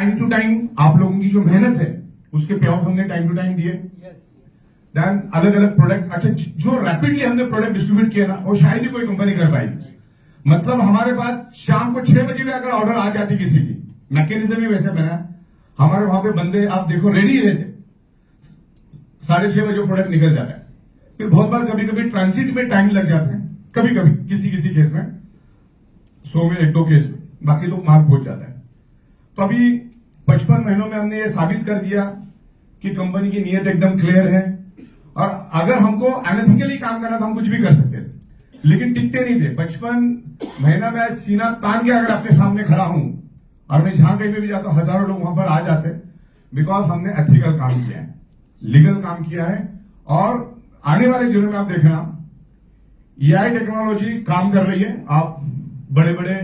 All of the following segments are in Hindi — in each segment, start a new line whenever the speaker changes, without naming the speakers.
टाइम टू टाइम आप लोगों की जो मेहनत है उसके पे आउट हमने टाइम टू टाइम दिए। देन अलग अलग प्रोडक्ट, अच्छा जो रैपिडली हमने प्रोडक्ट डिस्ट्रीब्यूट किया ना वो शायद ही कोई कंपनी कर पाएगी। मतलब हमारे पास शाम को 6 बजे भी अगर ऑर्डर आ जाती किसी की, मैकेनिज्म ही वैसे बना है। हमारे वहां पे बंदे आप देखो रेडी रहते, 6:30 बजे प्रोडक्ट निकल जाता है। फिर बहुत बार कभी कभी ट्रांसिट में टाइम लग जाता है, कभी कभी किसी किसी केस में, 100 में 1-2 केस में, बाकी तो माल पहुंच जाता है। तो अभी 55 महीनों में हमने ये साबित कर दिया कि कंपनी की नीयत एकदम क्लियर है, और अगर हमको एनालिटिकली काम करना तो हम कुछ भी कर सकते थे, लेकिन टिकते नहीं थे। 55 महीना में सीना तान के अगर आपके सामने खड़ा हूं और मैं जहां कहीं पे भी जाता हूं, हजारों लोग वहां पर आ जाते, बिकॉज हमने एथिकल काम किया है, लीगल काम किया है। और आने वाले दिनों में आप देखना एआई टेक्नोलॉजी काम कर रही है। आप बड़े बड़े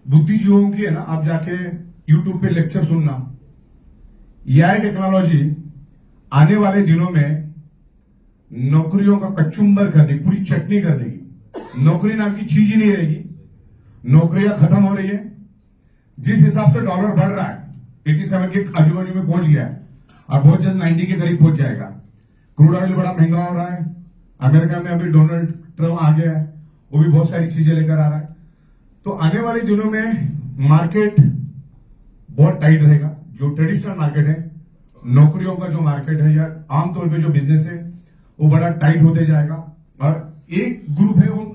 बुद्धिजीवियों की है ना, आप जाके यूट्यूब पे लेक्चर सुनना। एआई टेक्नोलॉजी आने वाले दिनों में नौकरियों का कचुम्बर कर देगी, पूरी चटनी कर देगी। नौकरी नाम की चीज ही नहीं रहेगी, नौकरियां खत्म हो रही है। जिस हिसाब से डॉलर बढ़ रहा है, 87 के आजू बाजू में पहुंच गया है और बहुत जल्द 90 के करीब पहुंच जाएगा। क्रूड ऑयल बड़ा महंगा हो रहा है, अमेरिका में अभी डोनाल्ड ट्रम्प आ गया है, वो भी बहुत सारी चीजें लेकर आ रहा है। तो आने वाले दिनों में मार्केट बहुत टाइट रहेगा। जो ट्रेडिशनल मार्केट है, नौकरियों का जो मार्केट है या आमतौर पे जो बिजनेस है, वो बड़ा टाइट होते जाएगा। और एक ग्रुप है वो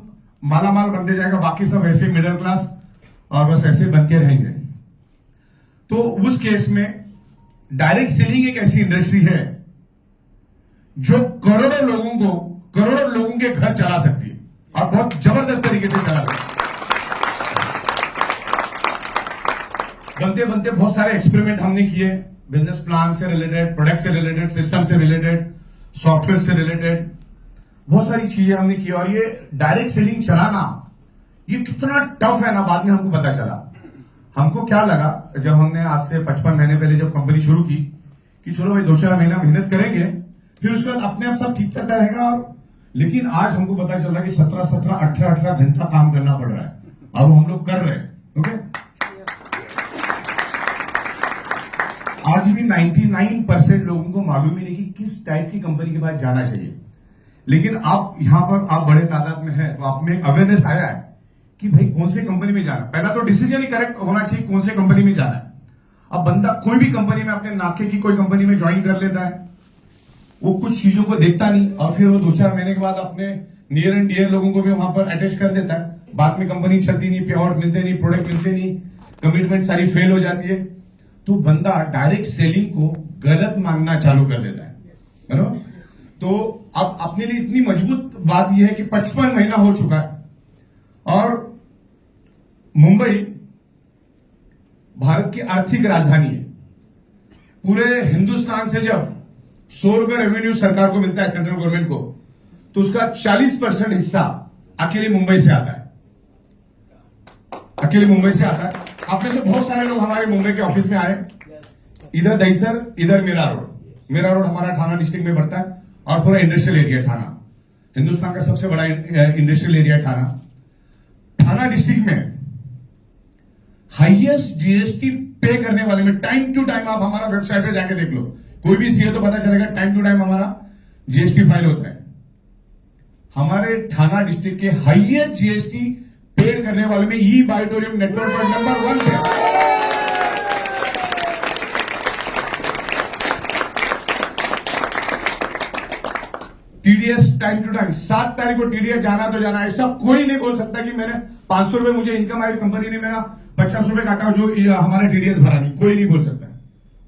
मालामाल बनते जाएगा, बाकी सब ऐसे मिडिल क्लास और बस ऐसे बन के रहेंगे। तो उस केस में डायरेक्ट सेलिंग एक ऐसी इंडस्ट्री है जो करोड़ों लोगों के घर चला सकती है, और बहुत जबरदस्त तरीके से चला सकती है। बनते बनते बहुत सारे एक्सपेरिमेंट हमने किए, बिजनेस प्लान से रिलेटेड, प्रोडक्ट से रिलेटेड, सिस्टम से रिलेटेड, सॉफ्टवेयर से रिलेटेड, बहुत सारी चीजें हमने की। और ये डायरेक्ट सेलिंग चलाना ये कितना टफ है ना, बाद में हमको पता चला। हमको क्या लगा जब हमने आज से 55 महीने पहले जब कंपनी शुरू की कि चलो भाई 2-4 महीना मेहनत करेंगे, फिर उसके बाद अपने आप सब ठीक चलता रहेगा। और लेकिन आज हमको पता चल रहा है कि 17-17, 18-18 घंटा काम करना पड़ रहा है, और हम लोग कर रहे हैं। ओके, आज भी 99% लोगों को मालूम ही नहीं कि किस टाइप की कंपनी के पास जाना चाहिए। लेकिन आप यहां पर आप बड़े तादाद में है, तो आप में अवेयरनेस आया है कि भाई कौन से कंपनी में जाना। पहला तो डिसीजन ही करेक्ट होना चाहिए कौन से कंपनी में जाना है। अब बंदा कोई भी कंपनी में अपने नाके की कोई कंपनी में ज्वाइन कर लेता है, वो कुछ चीजों को देखता नहीं, और फिर वो 2-4 महीने के बाद अपने नियर एंड डियर लोगों को भी वहां पर अटैच कर देता है। बाद में कंपनी चलती नहीं, पे आउट मिलते नहीं, प्रोडक्ट मिलते नहीं, कमिटमेंट सारी फेल हो जाती है। तो बंदा डायरेक्ट सेलिंग को गलत मांगना चालू कर देता है ना। तो अब अपने लिए इतनी मजबूत बात यह है कि 55 महीना हो चुका है, और मुंबई भारत की आर्थिक राजधानी है। पूरे हिंदुस्तान से जब 100 रुपए रेवेन्यू सरकार को मिलता है, सेंट्रल गवर्नमेंट को, तो उसका 40% हिस्सा अकेले मुंबई से आता है, अकेले मुंबई से आता है। आप में से बहुत सारे लोग हमारे मुंबई के ऑफिस में आए, इधर दहीसर, इधर मीरा रोड। मीरा रोड हमारा थाना डिस्ट्रिक्ट में पड़ता है, और पूरा इंडस्ट्रियल एरिया थाना, हिंदुस्तान का सबसे बड़ा इंडस्ट्रियल एरिया थाना। थाना डिस्ट्रिक्ट में हाईएस्ट जीएसटी पे करने वाले में टाइम टू टाइम, आप हमारा वेबसाइट पे जाके देख लो, कोई भी सीए तो पता चलेगा, टाइम टू टाइम हमारा जीएसटी फाइल होता है। हमारे थाना डिस्ट्रिक्ट के हाईएस्ट जीएसटी पेड करने वाले में ई बायोटोरियम नेटवर्क पर नंबर 1 है। टीडीएस टाइम टू टाइम, 7 तारीख को टीडीएस जाना तो जाना। ऐसा कोई नहीं बोल सकता कि मैंने 500 रुपए मुझे इनकम आई, कंपनी ने मेरा 50 रुपए काटा जो हमारा टीडीएस भरा नहीं, कोई नहीं बोल सकता।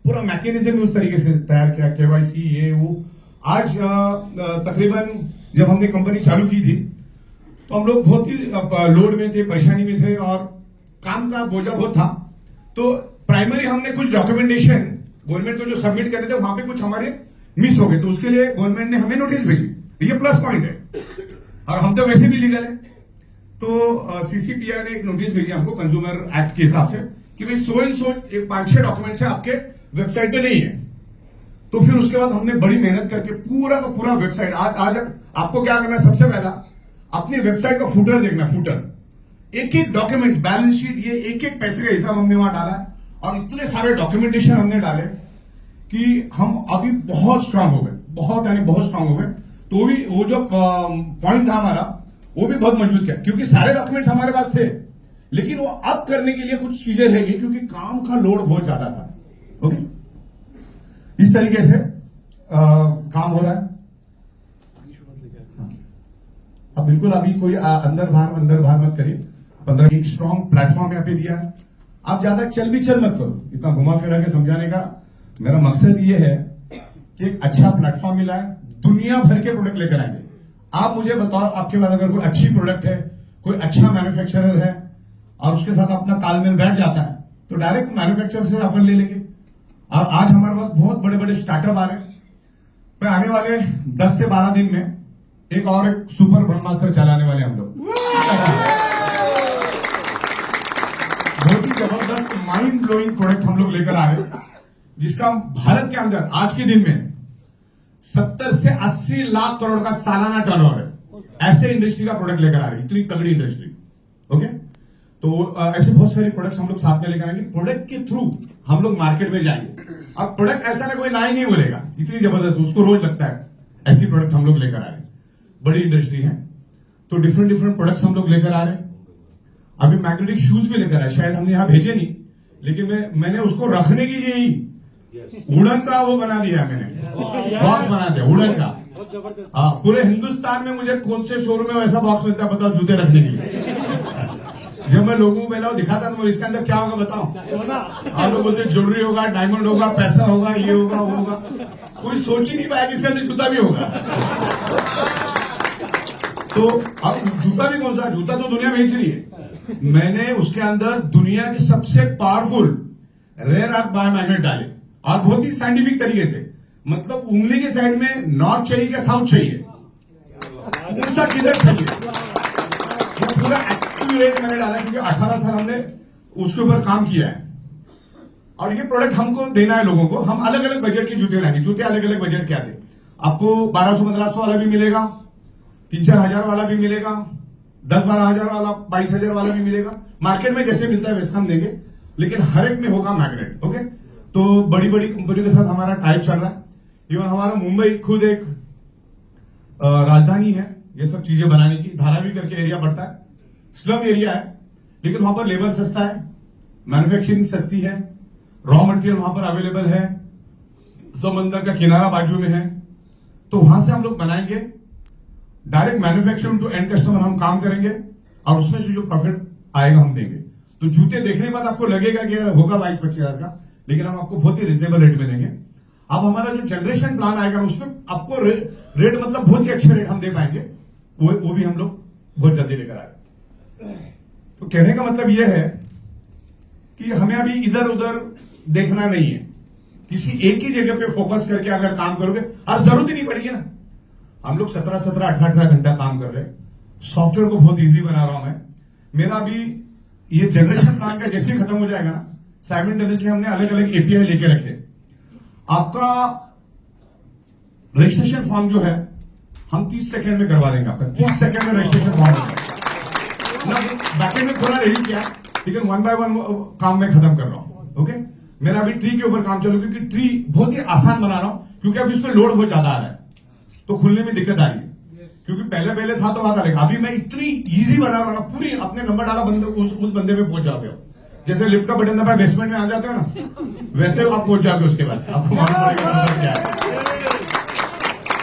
पूरा मैकेनिज्म उस तरीके से तैयार किया, केवाईसी ये वो। आज तकरीबन जब हमने कंपनी चालू की थी तो हम लोग बहुत ही लोड में थे, परेशानी में थे, और काम का बोझा बहुत था। तो प्राइमरी हमने कुछ डॉक्यूमेंटेशन गवर्नमेंट को जो सबमिट करने थे, वहां पे कुछ हमारे मिस हो गए, तो उसके लिए गवर्नमेंट ने हमें नोटिस भेजी। ये प्लस पॉइंट है, और हम तो वैसे भी लीगल है। तो सीसीपीआई ने एक नोटिस भेजी हमको कंज्यूमर एक्ट के हिसाब से कि भाई सो एंड सो 5-6 डॉक्यूमेंट्स है आपके वेबसाइट पे नहीं है। तो फिर उसके बाद हमने बड़ी मेहनत करके पूरा का पूरा वेबसाइट, आज आपको क्या करना है, सबसे पहला अपनी वेबसाइट का फुटर देखना, फुटर एक एक डॉक्यूमेंट, बैलेंस शीट, ये एक एक पैसे का हिसाब हमने वहां डाला है। और इतने सारे डॉक्यूमेंटेशन हमने डाले कि हम अभी बहुत स्ट्रांग हो गए, बहुत स्ट्रांग हो गए। तो भी वो जो पॉइंट था हमारा, वो भी बहुत मजबूत किया, क्योंकि सारे डॉक्यूमेंट्स हमारे पास थे, लेकिन वो अब करने के लिए कुछ चीजें रह गई, क्योंकि काम का लोड बहुत ज्यादा था। ओके, इस तरीके से काम हो रहा है। अब बिल्कुल अभी कोई अंदर बाहर मत करिए। 15 एक स्ट्रॉन्ग प्लेटफॉर्म यहाँ पे दिया है। आप ज्यादा चल मत करो, इतना घुमा फिरा के समझाने का मेरा मकसद ये है कि एक अच्छा प्लेटफॉर्म मिला है, दुनिया भर के प्रोडक्ट लेकर आएंगे। आप मुझे बताओ, आपके पास अगर कोई अच्छी प्रोडक्ट है, कोई अच्छा मैन्युफैक्चरर है और उसके साथ अपना तालमेल बैठ जाता है, तो डायरेक्ट मैन्युफैक्चरर से अपन ले लेंगे। और आज हमारे पास बहुत बड़े बड़े स्टार्टअप आ रहे हैं। मैं आने वाले 10 से 12 दिन में एक सुपर ब्रह्मास्त्र चलाने वाले हम लोग। बहुत ही जबरदस्त माइंड ब्लोइंग प्रोडक्ट हम लोग लेकर आ रहे हैं, जिसका भारत के अंदर आज के दिन में 70 से 80 लाख करोड़ का सालाना टर्नओवर है। ऐसे इंडस्ट्री का प्रोडक्ट लेकर आ रही है, इतनी तगड़ी इंडस्ट्री। ओके, तो ऐसे बहुत सारे प्रोडक्ट्स हम लोग साथ में लेकर आएंगे। प्रोडक्ट के थ्रू हम लोग मार्केट में जाएंगे। अब प्रोडक्ट ऐसा ना कोई ना ही नहीं बोलेगा, इतनी जबरदस्त, उसको रोज लगता है। ऐसी प्रोडक्ट हम लोग लेकर आ रहे हैं, बड़ी इंडस्ट्री है, तो डिफरेंट प्रोडक्ट्स हम लोग लेकर आ रहे हैं। अभी मैग्नेटिक शूज भी लेकर आए, शायद हमने यहां भेजे नहीं, लेकिन मैंने उसको रखने के लिए ही वुडन का वो बना दिया, मैंने बॉक्स बना दिया वुडन का। हाँ, पूरे हिंदुस्तान में मुझे कौन से शोरूम में वैसा बॉक्स मिलता है बताओ, जूते रखने के लिए। जब मैं लोगों को पहले दिखाता था, इसके अंदर क्या होगा बताओ, आप लोग बोलते ज्वेलरी होगा, डायमंड होगा, पैसा होगा, ये होगा, वो होगा। कोई सोच ही नहीं पाया कि इसके अंदर जूता भी होगा। तो अब जूता भी कौन सा, जूता तो दुनिया बेच रही है, मैंने उसके अंदर दुनिया के सबसे पावरफुल रेयर अर्थ बायोमैग्नेट डाले, और बहुत ही साइंटिफिक तरीके से। मतलब उंगली के साइड में नॉर्थ चाहिए क्या साउथ चाहिए, कौन सा किधर चाहिए, वो पूरा एक्टिव रेट मैंने डाला, क्योंकि 18 साल हमने उसके ऊपर काम किया है। और ये प्रोडक्ट हमको देना है लोगों को। हम अलग अलग बजट के जूते लाएंगे। जूते अलग अलग बजट के आते, आपको 1200-1500 वाला भी मिलेगा, 3-4 हजार वाला भी मिलेगा, 10-12 हजार वाला, 22 हजार वाला भी मिलेगा। मार्केट में जैसे मिलता है वैसा हम देंगे, लेकिन हर एक में होगा मैग्नेट। ओके, तो बड़ी बड़ी कंपनियों के साथ हमारा टाइप चल रहा है। इवन हमारा मुंबई खुद एक राजधानी है ये सब चीजें बनाने की। धारावी करके एरिया पड़ता है, स्लम एरिया है, लेकिन वहां पर लेबर सस्ता है, मैन्युफैक्चरिंग सस्ती है, रॉ मटेरियल वहां पर अवेलेबल है, समंदर का किनारा बाजू में है। तो वहां से हम लोग बनाएंगे, direct manufacturing to end customer हम काम करेंगे, और उसमें से जो प्रॉफिट आएगा हम देंगे। तो जूते देखने के बाद आपको लगेगा कि होगा 22-25 हजार का, लेकिन हम आपको बहुत ही रिजनेबल रेट में देंगे। अब हमारा जो जनरेशन प्लान आएगा उसमें आपको रेट मतलब बहुत ही अच्छे रेट हम दे पाएंगे, वो भी हम लोग बहुत जल्दी लेकर आए। तो कहने का मतलब यह है कि हमें अभी इधर उधर देखना नहीं है, किसी एक ही जगह पे फोकस करके अगर काम करोगे, और जरूरत ही नहीं पड़ेगी ना। हम लोग 17-17, 18-18 घंटा काम कर रहे हैं। सॉफ्टवेयर को बहुत इजी बना रहा हूं मैं। मेरा अभी ये जनरेशन प्लान का जैसे ही खत्म हो जाएगा ना, साइमल्टेनियसली हमने अलग अलग एपीआई लेके रखे। आपका रजिस्ट्रेशन फॉर्म जो है हम 30 सेकंड में करवा देंगे। आपका 30 सेकंड में रजिस्ट्रेशन फॉर्म बैकेंड में थोड़ा रेडी किया, लेकिन 1 by 1 काम में खत्म कर रहा हूं। ओके, मेरा अभी ट्री के ऊपर काम चल रहा है, क्योंकि ट्री बहुत ही आसान बना रहा हूं, क्योंकि अभी उसमें लोड बहुत ज्यादा आ रहा है, तो खुलने में दिक्कत आ रही है। क्योंकि पहले था तो बात अलग, अभी मैं इतनी इजी बना रहा हूं ना, पूरी अपने नंबर डाला बंदे उस बंदे पे पहुंच जाते हो। जैसे लिफ्ट का बटन दबाया बेसमेंट में आ जाते हो ना, वैसे आप पहुंच जाओगे उसके पास। आपको मालूम पड़ेगा नंबर क्या है,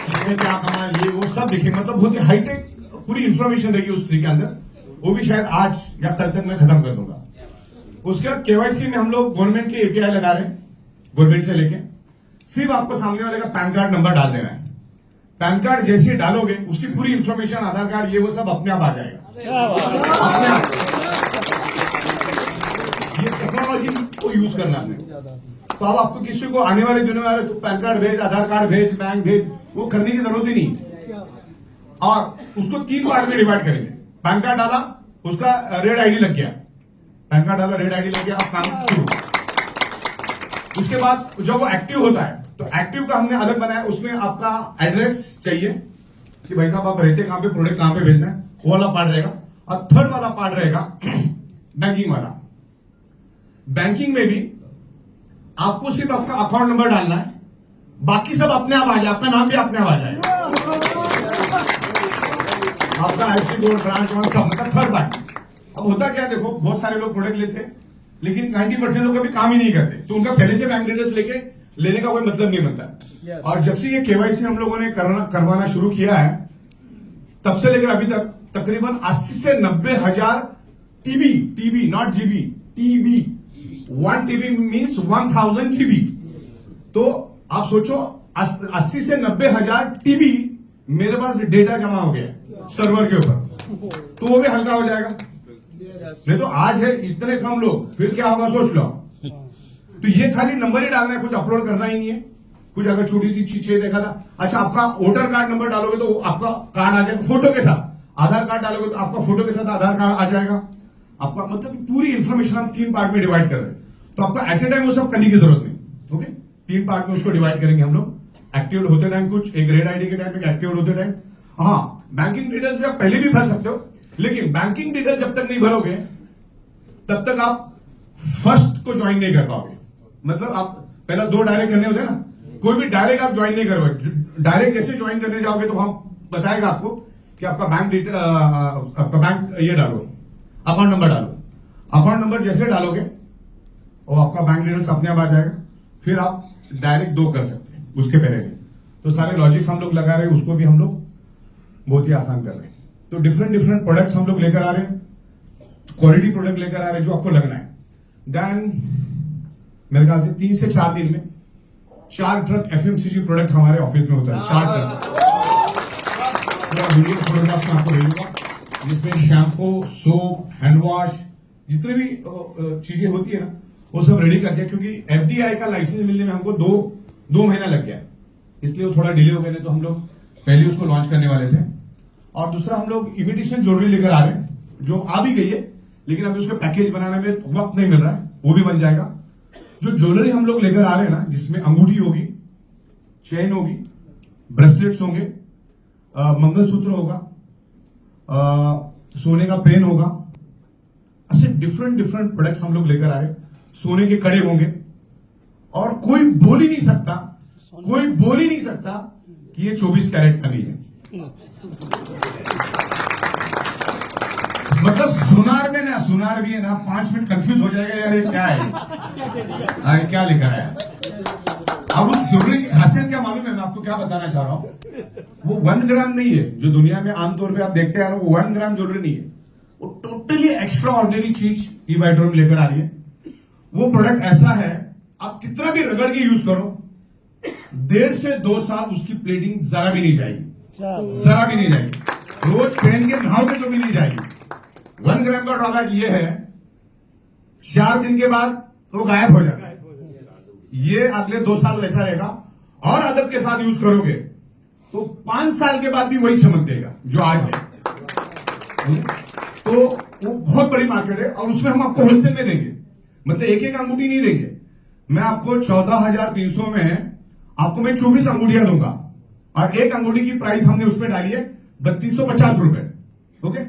इसमें क्या कमा, ये वो सब दिखे। मतलब बहुत ही हाईटेक पूरी इंफॉर्मेशन रहेगी उस ट्री के अंदर। वो भी शायद आज या कल तक मैं खत्म कर दूंगा। उसके बाद केवाईसी में हम लोग गवर्नमेंट के एपीआई लगा रहे हैं, गवर्नमेंट से लेके। सिर्फ आपको सामने वाले का पैन कार्ड नंबर डाल देना है। पैन कार्ड जैसे ही डालोगे उसकी पूरी इंफॉर्मेशन, आधार कार्ड, ये वो सब अपने आप आ जाएगा, अपने आप। ये टेक्नोलॉजी को यूज करना है। तो अब आपको किसी को आने वाले दिनों में तो पैन कार्ड भेज, आधार कार्ड भेज, बैंक भेज, वो करने की जरूरत ही नहीं। और उसको 3 पार्ट में डिवाइड करेंगे। पैन कार्ड डाला, उसका रेड आईडी लग गया, पैन कार्ड डाला, रेड आईडी लग गया, अब काम शुरू। उसके बाद जब वो एक्टिव होता है, तो एक्टिव का हमने अलग बनाया, उसमें आपका एड्रेस चाहिए कि भाई साहब आप रहते कहां पे, प्रोडक्ट कहां पे भेजना है, वो वाला पार्ट रहेगा। और थर्ड वाला पार्ट रहेगा बैंकिंग वाला। बैंकिंग में भी आपको सिर्फ आपका अकाउंट नंबर डालना है, बाकी सब अपने आप आ जाए, आपका नाम भी अपने आप आ जाएगा, आपका आईसी कोड, ब्रांच वन सब, मतलब थर्ड पार्टी। अब होता क्या, देखो बहुत सारे लोग प्रोडक्ट लेते हैं लेकिन 90% लोग कभी काम ही नहीं करते, तो उनका पहले से बैंक डिटेल्स लेने का कोई मतलब नहीं बनता। और जब से ये केवाईसी हम लोगों ने करवाना शुरू किया है, तब से लेकर अभी तक तकरीबन 80 से 90 हजार TB naught GB, TB 1 TB means 1000 GB. तो आप सोचो 80 से 90 हजार टीबी मेरे पास डेटा जमा हो गया सर्वर के ऊपर, तो वो भी हल्का हो जाएगा। नहीं तो आज है इतने कम लोग, फिर क्या होगा सोच लो। तो ये खाली नंबर ही डालना है, कुछ अपलोड करना ही नहीं है, कुछ अगर छोटी सी चीज देखा था, अच्छा आपका वोटर कार्ड नंबर डालोगे तो आपका कार्ड आ जाएगा फोटो के साथ, आधार कार्ड डालोगे तो आपका फोटो के साथ आधार कार्ड आ जाएगा आपका, मतलब पूरी इंफॉर्मेशन हम 3 पार्ट में डिवाइड कर रहे हैं। तो आपका एट ए टाइम वो सब करने की जरूरत नहीं, ओके। 3 पार्ट में उसको डिवाइड करेंगे हम लोग, एक्टिवेट होते टाइम कुछ, एक रेड आईडी के टाइम, एक एक्टिवेट होते टाइम। हाँ, बैंकिंग डिटेल्स भी आप पहले भी भर सकते हो, लेकिन बैंकिंग डिटेल जब तक नहीं भरोगे तब तक आप फर्स्ट को ज्वाइन नहीं कर पाओगे। मतलब आप पहला 2 डायरेक्ट करने होते हैं ना, कोई भी डायरेक्ट आप ज्वाइन नहीं करोगे। डायरेक्ट कैसे ज्वाइन करने जाओगे तो हम बताएगा आपको कि आपका बैंक डिटेल, आपका बैंक ये डालो, अकाउंट नंबर डालो। अकाउंट नंबर जैसे डालोगे और आपका बैंक डिटेल्स अपने आप आ जाएगा, फिर आप डायरेक्ट 2 कर सकते हैं उसके पहले नहीं। तो सारे लॉजिक्स हम लोग लगा रहे हैं, उसको भी हम लोग बहुत ही आसान कर रहे हैं। तो डिफरेंट प्रोडक्ट्स हम लोग लेकर आ रहे हैं, क्वालिटी प्रोडक्ट लेकर आ रहे हैं जो आपको लगना है। देन मेरे ख्याल से 3 से 4 दिन में 4 ट्रक एफएमसीजी प्रोडक्ट हमारे ऑफिस में होता है, 4 ट्रक। वीडियो फोटोग्राफ में आपको भेजूंगा, जिसमें शैम्पू, सोप, हैंड वॉश, जितने भी चीजें होती है ना, वो सब रेडी कर दिया, क्योंकि एफडीआई का लाइसेंस मिलने में हमको 2 महीना लग गया, इसलिए वो थोड़ा डिले हो गया। नहीं तो हम लोग पहले उसको लॉन्च करने वाले थे। और दूसरा, हम लोग इमिटेशन ज्वेलरी लेकर आ रहे हैं, जो आ भी गई है, लेकिन अभी उसका पैकेज बनाने में वक्त नहीं मिल रहा है, वो भी बन जाएगा। जो ज्वेलरी हम लोग लेकर आ रहे हैं ना, जिसमें अंगूठी होगी, चेन होगी, ब्रेसलेट्स होंगे, मंगलसूत्र होगा, सोने का पेन होगा, ऐसे डिफरेंट प्रोडक्ट्स हम लोग लेकर आ रहे हैं। सोने के कड़े होंगे, और कोई बोल ही नहीं सकता कि ये 24 कैरेट का नहीं है। मतलब सुनार भी है ना, 5 मिनट कंफ्यूज हो जाएगा, यार ये क्या है, क्या लिखा है। अब उस ज्वेलरी की खासियत क्या मालूम है, मैं आपको क्या बताना चाह रहा हूं। वो 1 ग्राम नहीं है, जो दुनिया में आमतौर पे आप देखते हैं, वो 1 ग्राम ज्वेलरी नहीं है, वो टोटली एक्स्ट्रा ऑर्डिनरी चीज ई-वाइटोर में लेकर आ रही है। वो प्रोडक्ट ऐसा है, आप कितना भी रगड़ के यूज करो, 1.5 से 2 साल उसकी प्लेटिंग जरा भी नहीं जाएगी, रोज पहन के नहाओगे तो भी नहीं जाएगी। 1 ग्राम का ड्रॉबैक ये है, 4 दिन के बाद तो गायब हो जाता है। ये अगले 2 साल वैसा रहेगा, और अदब के साथ यूज करोगे तो 5 साल के बाद भी वही चमक देगा जो आज है। तो वो बहुत बड़ी मार्केट है, और उसमें हम आपको होलसेल में देंगे, मतलब एक अंगूठी नहीं देंगे। मैं आपको 14,300 में आपको मैं 24 अंगूठियां दूंगा, और एक अंगूठी की प्राइस हमने उसमें डाली है 3250 रुपए, ओके।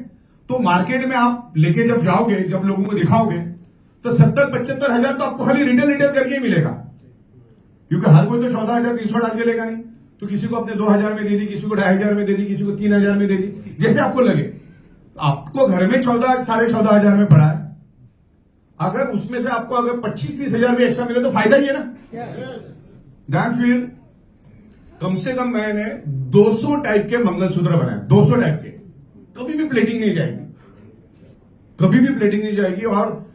तो मार्केट में आप लेके जब जाओगे, जब लोगों को दिखाओगे, तो 70-75 हजार तो आपको खाली रिटेल करके ही मिलेगा, क्योंकि हर कोई तो 14,300 डाल के लेगा नहीं। तो किसी को अपने 2,000 में दे दी, किसी को 2,500 में दे दी, किसी को 3,000 में दे दी, जैसे आपको लगे। आपको घर में 14,500 में पड़ा है, अगर उसमें से आपको अगर 25-30 हजार भी एक्स्ट्रा मिले तो फायदा ही है ना। दैन फिर कम से कम मैंने 200 टाइप के मंगलसूत्र बनाए, 200 टाइप के, कभी भी प्लेटिंग नहीं जाएगी, और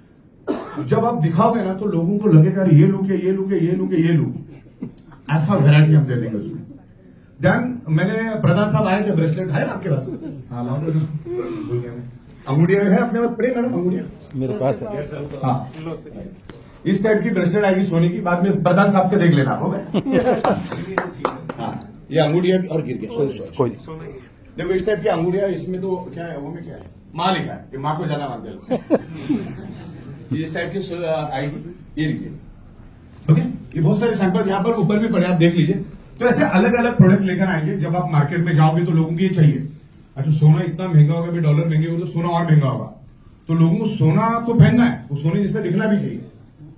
जब आप दिखाओगे ना तो लोगों को लगेगा ये लुक, ऐसा वैरायटी हम दे देंगे उसमें। देन मैंने प्रधान साहब आए थे, ब्रेसलेट है ना आपके पास? हाँ, लाओ। अंगूठियां है अपने पास, पड़े मैडम अंगूठियां
मेरे पास है।
हाँ, इस टाइप की ब्रेसलेट आएगी सोने की, बाद में प्रधान साहब से देख लेना हो। हाँ, ये अंगूठियां और गिर गया,
कोई
देखो इस टाइप की अंगूठियां, इसमें तो क्या है, वो में क्या है, माँ लिखा है, ये माँ को ज्यादा मानते हैं। इस टाइप की आएगी, ये लीजिए, ओके। ये बहुत सारे सैंपल यहाँ पर ऊपर भी पड़े, आप देख लीजिए। तो ऐसे अलग अलग प्रोडक्ट लेकर आएंगे। जब आप मार्केट में जाओगे तो लोगों को ये चाहिए, अच्छा सोना इतना महंगा होगा, डॉलर महंगे हो तो सोना और महंगा होगा, तो लोगों को सोना तो पहनना है, वो सोने जैसे दिखना भी चाहिए,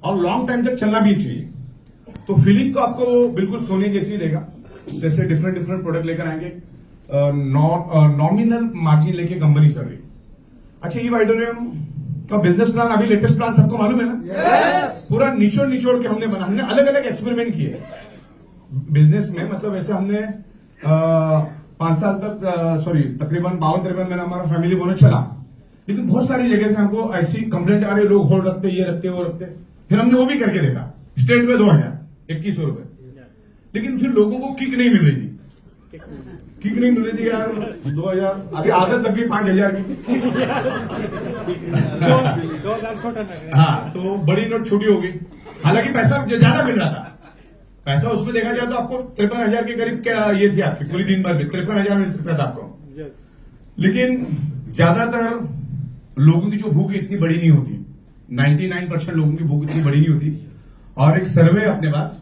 और लॉन्ग टाइम तक चलना भी चाहिए। तो फीलिंग तो आपको बिल्कुल सोने जैसी देगा। जैसे डिफरेंट डिफरेंट प्रोडक्ट लेकर आएंगे, नॉमिनल मार्जिन लेके कंपनी चल रही। अच्छा, ये ऑडिटोरियम का बिजनेस प्लान, अभी लेटेस्ट प्लान सबको मालूम है ना? पूरा निचोड़ निचोड़ के हमने बना, हमने अलग अलग एक्सपेरिमेंट किए बिजनेस में। मतलब ऐसे हमने 5 साल तक तकरीबन 52-53 महीना हमारा फैमिली बोनस चला, लेकिन बहुत सारी जगह से हमको ऐसी कंप्लेंट आ रही, लोग होल्ड रखते, ये रखते, वो रखते। फिर हमने वो भी करके देखा, स्टेट में 2100 रुपए, लेकिन फिर लोगों को किक नहीं मिल रही थी। किक नहीं मिल रही थी यार, 2000 अभी आदत लग गई 5000 की। हाँ, तो बड़ी नोट छोटी हो गई। हालांकि पैसा ज्यादा मिल रहा था। पैसा उसमें देखा जाए तो आपको 53,000 के करीब क्या ये थी आपकी पूरी दिन भर में 53,000 मिल सकता था आपको। लेकिन ज्यादातर लोगों की जो भूख इतनी बड़ी नहीं होती, 99% लोगों की भूख इतनी बड़ी नहीं होती। और एक सर्वे अपने पास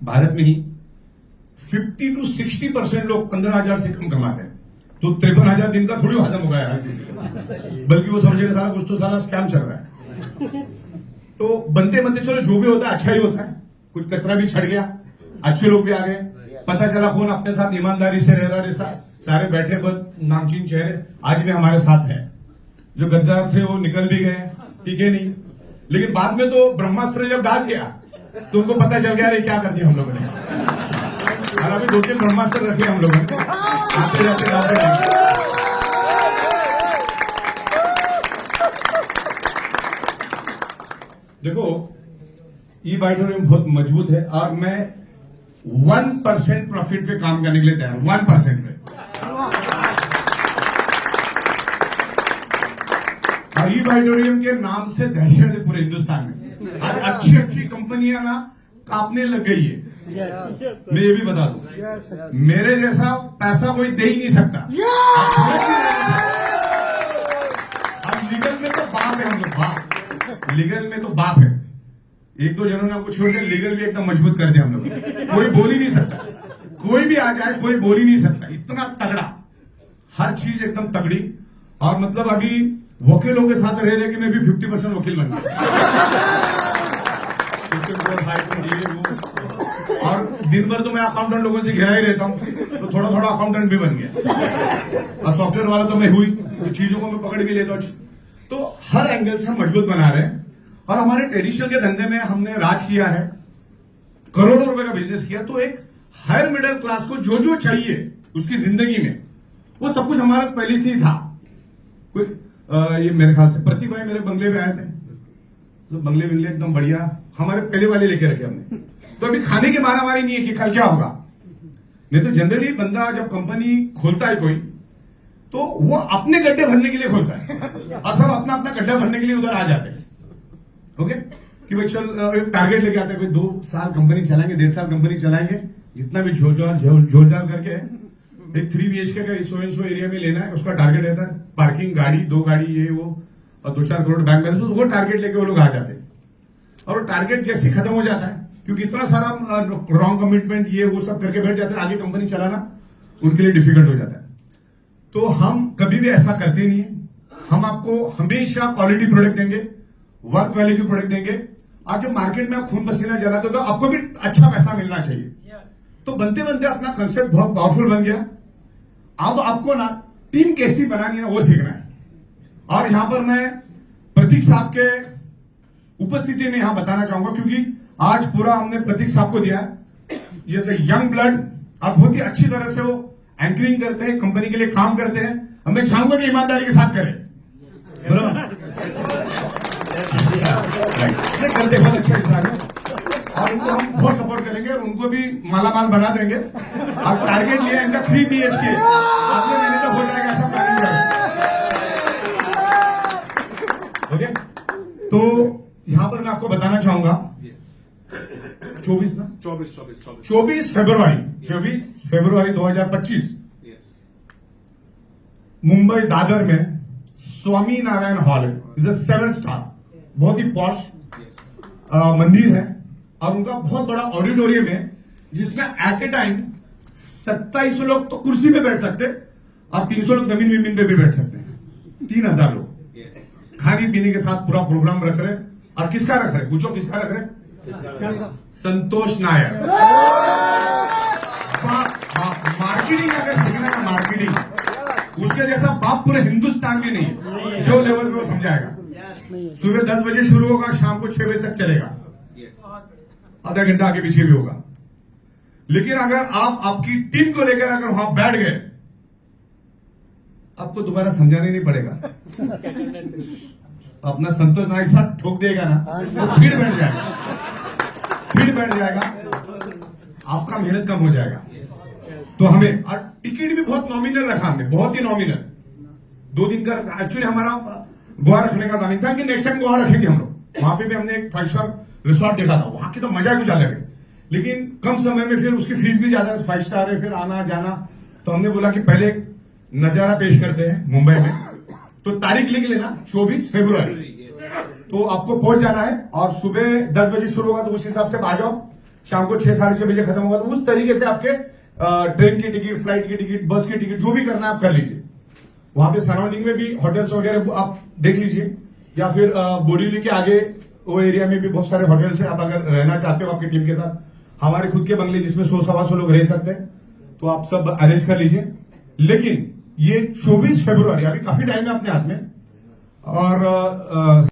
भारत में ही 50 to 60% लोग 15,000 से कम कमाते हैं। तो 53,000 दिन का थोड़ी हजम होगा यार किसी का, बल्कि वो समझेगा सारा कुछ तो सारा स्कैम चल रहा है। तो बनते बनते चलो जो भी होता है अच्छा ही होता है, कुछ कचरा भी छड़ गया, अच्छे लोग भी आ गए, पता चला कौन अपने साथ ईमानदारी से रह रहा है, सारे बैठे बद नामचीन चेहरे आज भी हमारे साथ हैं। जो गद्दार थे वो निकल भी गए, ठीक है नहीं, लेकिन बाद में तो ब्रह्मास्त्र जब डाल दिया तो उनको पता चल गया अरे क्या कर दिया हम लोगों ने। और अभी 2-3 ब्रह्मास्त्र रखे हम लोगों ने, आते जाते डालते। देखो, ई ऑडिटोरियम बहुत मजबूत है और मैं 1% प्रॉफिट पे काम करने के लिए तैयार हूं, 1% पे। और ई ऑडिटोरियम के नाम से दहशत है पूरे हिंदुस्तान में। आज अच्छी अच्छी कंपनियां ना कांपने लग गई है। मैं ये भी बता दूं, मेरे जैसा पैसा कोई दे ही नहीं सकता। हम लीगल में तो बाप है, हम लोग बाप, लीगल में तो बाप है। 1-2 जनों ने हमको छोड़ के लीगल भी एकदम मजबूत कर दिया हम लोग। कोई बोल ही नहीं सकता, कोई भी आ जाए कोई बोल ही नहीं सकता, इतना तगड़ा, हर चीज एकदम तगड़ी। और मतलब अभी वकीलों के साथ रह रहे कि मैं भी 50% वकील बन गया। और दिन भर तो मैं अकाउंटेंट लोगों से घिरा ही रहता हूँ, तो थोड़ा थोड़ा अकाउंटेंट भी बन गया। और सॉफ्टवेयर वाला तो मैं हुई, तो चीजों को मैं पकड़ भी लेता हूँ। तो हर एंगल से हम मजबूत बना रहे हैं। और हमारे ट्रेडिशनल के धंधे में हमने राज किया है, करोड़ों रुपए का बिजनेस किया। तो एक हायर मिडिल क्लास को जो जो चाहिए उसकी जिंदगी में, वो सब कुछ हमारा पहले से ही था। कोई ये मेरे ख्याल से प्रतीक भाई मेरे बंगले में आए थे, तो बंगले एकदम बढ़िया हमारे पहले वाले लेके रखे हमने। तो अभी खाने की मारामारी नहीं है कि कल क्या होगा। नहीं तो जनरली बंदा जब कंपनी खोलता है कोई, तो वो अपने गड्ढे भरने के लिए खोलता है और सब अपना अपना गड्ढा भरने के लिए उधर आ जाते हैं। ओके, कि भाई चल टारगेट लेके आते हैं, भाई 2 साल कंपनी चलाएंगे, 1.5 साल कंपनी चलाएंगे, जितना भी झोलझाल करके एक 3 BHK का सो एरिया में लेना है, उसका टारगेट रहता है। पार्किंग, गाड़ी, 2 गाड़ी, ये वो, और 2-4 करोड़ बैंक बैलेंस, तो वो टारगेट लेके वो लोग आ जाते हैं। और वो टारगेट जैसे खत्म हो जाता है, क्योंकि इतना सारा रॉन्ग कमिटमेंट ये वो सब करके बैठ जाते हैं, आगे कंपनी चलाना उनके लिए डिफिकल्ट हो जाता है। तो हम कभी भी ऐसा करते नहीं है। हम आपको हमेशा क्वालिटी प्रोडक्ट देंगे, वर्क वैल्यू की प्रोडक्ट देंगे। आज जब मार्केट में आप खून पसीना जलाते हो तो आपको भी अच्छा पैसा मिलना चाहिए। तो बनते बनते अपना कंसेप्ट बहुत पावरफुल बन गया। अब आपको ना टीम कैसी बनानी है वो सीखना है। और यहां पर मैं प्रतीक साहब के उपस्थिति में यहां बताना चाहूंगा, क्योंकि आज पूरा हमने प्रतीक साहब को दिया है जैसे यंग ब्लड, और बहुत ही अच्छी तरह से वो एंकरिंग करते हैं, कंपनी के लिए काम करते हैं। हमें चाहूंगा कि ईमानदारी के साथ करें, बराबर करते बहुत अच्छा इंसान है, और उनको हम बहुत सपोर्ट करेंगे और उनको भी मालामाल बना देंगे। और टारगेट लिया इनका 3 BHK, अगले महीने तक हो जाएगा, ऐसा प्लानिंग करें। ओके, तो यहां पर मैं आपको बताना चाहूंगा 24 फरवरी 2025 मुंबई दादर में स्वामी नारायण हॉल है, इज अ 7 स्टार, बहुत ही पॉश मंदिर है। और उनका बहुत बड़ा ऑडिटोरियम है जिसमें एट ए टाइम 2700 लोग तो कुर्सी पे बैठ सकते और 300 लोग जमीन पे भी बैठ सकते हैं। 3000 लोग खाने पीने के साथ पूरा प्रोग्राम रख रहे। और किसका रख रहे, पूछो किसका रख रहे? संतोष नायर। मार्केटिंग अगर सीखना ना, मार्केटिंग, उसके जैसा बाप पूरे हिंदुस्तान में नहीं है जो लेवल पे वो समझाएगा। सुबह 10 बजे शुरू होगा, शाम को 6 बजे तक चलेगा, आधा घंटा आगे पीछे भी होगा। लेकिन अगर आप आपकी टीम को लेकर अगर वहां बैठ गए, आपको दोबारा समझाने नहीं पड़ेगा। अपना संतोष नायक साथ ठोक देगा ना, फिर बैठ जाएगा, आपका मेहनत कम हो जाएगा। तो हमें, और टिकट भी बहुत नॉमिनल रखा हमने, बहुत ही नॉमिनल, 2 दिन का। एक्चुअली हमारा गोवा रखने का था नहीं था कि नेक्स्ट टाइम गोवा रखेंगे हम लोग। वहां पे भी हमने एक 5 स्टार रिसोर्ट देखा था, वहां की तो मजा कुछ अलग है, लेकिन कम समय में फिर उसकी फीस भी ज्यादा, 5 स्टार है, फिर आना जाना। तो हमने बोला कि पहले नजारा पेश करते हैं मुंबई में। तो तारीख लिख लेना, 24 फरवरी। तो आपको पहुंच जाना है, और सुबह 10 बजे शुरू होगा तो उस हिसाब से आ जाओ, शाम को 6 साढ़े 6 बजे खत्म होगा। तो उस तरीके से आपके ट्रेन की टिकट, फ्लाइट की टिकट, बस की टिकट, जो भी करना है आप कर लीजिए। वहां पे सराउंडिंग में भी होटल्स वगैरह आप देख लीजिए, या फिर बोरीवली के आगे वो एरिया में भी बहुत सारे होटल्स हैं। आप अगर रहना चाहते हो आपकी टीम के साथ, हमारे खुद के बंगले जिसमें 100-125 लोग रह सकते हैं, तो आप सब अरेंज कर लीजिए। लेकिन ये 24 फरवरी, अभी काफी टाइम है अपने हाथ में, और